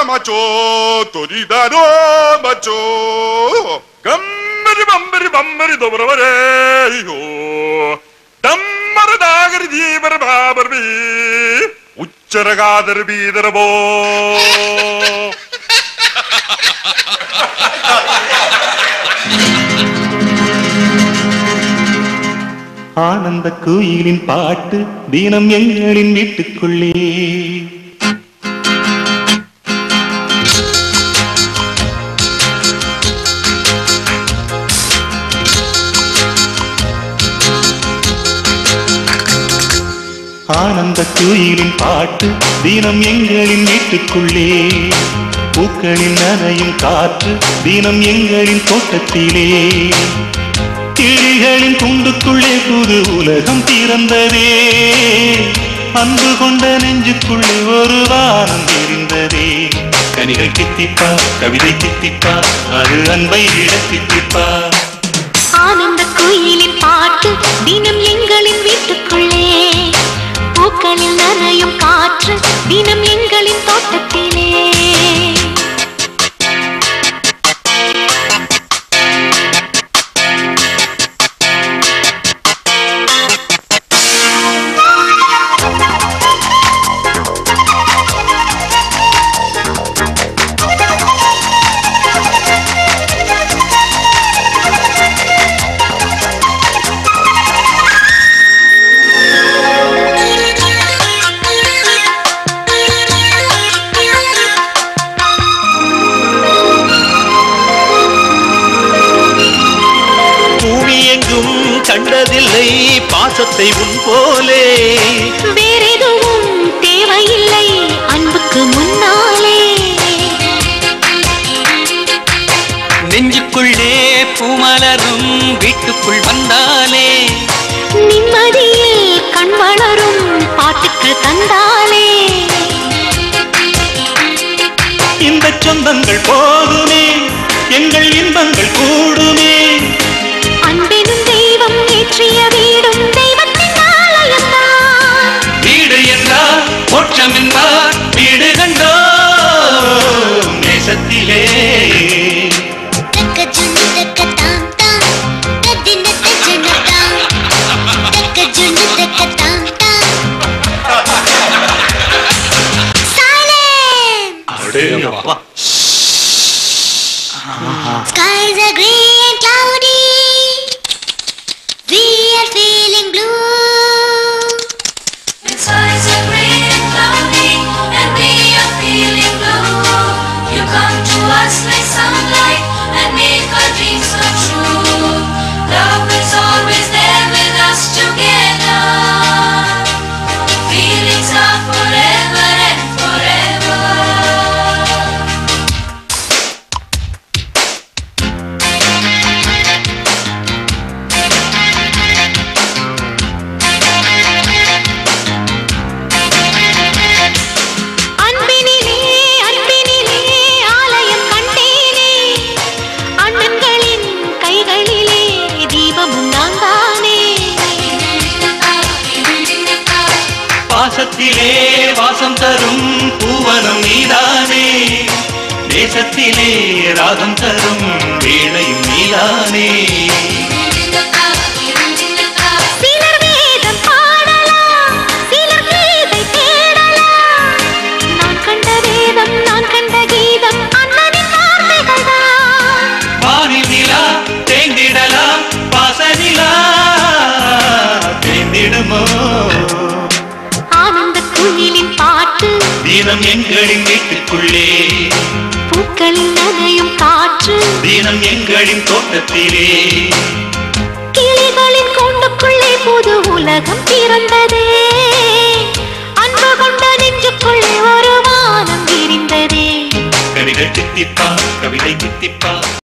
macho, toridaro macho. Gambari bambari bambari dobravare yo. Dammar dagari jeevar babarbi. Uchcharagadar bidarbo. ஆனந்த குயிலின் பாட்டு தினம் எங்களின் வீட்டுக்குள்ளே ஆனந்த குயிலின் பாட்டு தினம் எங்களின் வீட்டுக்குள்ளே பூக்களின் நனையும் காற்று தினம் எங்களின் தோட்டத்திலே கிளிகளின் கூண்டுக்குள்ளே புது உலகம் திறந்ததே அன்பு கொண்ட நெஞ்சுக்குள்ளே ஒரு வானம் தெரிந்ததே கனிகள் தித்திப்பா கவிதை தித்திப்பா அது அன்பை விட தித்திப்பா ஆனந்த குயிலின் பாட்டு தினம் எங்களின் வீட்டுக்குள்ளே பூக்களில் நனையும் காற்று தினம் எங்களின் தோட்டத்திலே கண்டதில்லை பாசத்தை உன் போலே வேறெதுவும் தேவையில்லை அன்புக்கு முன்னாலே நெஞ்சுக்குள்ளே பூமலரும் வீட்டுக்குள் வந்தாலே நிம்மதியில் கண் வளரும் பாட்டுக்கள் தந்தாலே இந்த சொந்தங்கள் போதுமே எங்கள் இன்பங்கள் கூடுமே அன்பெனும் தெய்வம் ஏற்றிய வீடும் தெய்வத்தின் ஆலயம்தான் வீடு என்றால் மோட்சம் என்பார் வீடு கண்டோ நேசத்திலே Skies are grey and cloudy. We are feeling blue. The skies are grey and cloudy, and we are feeling blue. You come to us like sunlight and make our dreams come true. Love is always there with us together. Feelings are forever and forever. பாசத்திலே வாசம் தரும் பூவனம் நீதானே தேசத்திலே ராகம் தரும் வீணையும் நீதானே சிலர் வேதம் பாடலாம் சிலர் கீதை தேடலாம் நான் கண்ட வேதம் நான் கண்ட கீதம் அண்ணனின் வார்த்தைகள் தான் வானில் நிலா தேய்ந்திடலாம் பாசனிலா தேய்ந்திடுமோ ஆனந்த குயிலின் பாட்டு தினம் எங்களின் வீட்டுக்குள்ளே பூக்களில் நனையும் காற்று தினம் எங்களின் தோட்டத்திலே கிளிகளின் கூண்டுக்குள்ளே புது உலகம் பிறந்ததே அன்பு கொண்ட நெஞ்சுக்குள்ளே ஒரு வானம் விரிந்ததே கவிதை தித்திப்பா கவிதை தித்திப்பா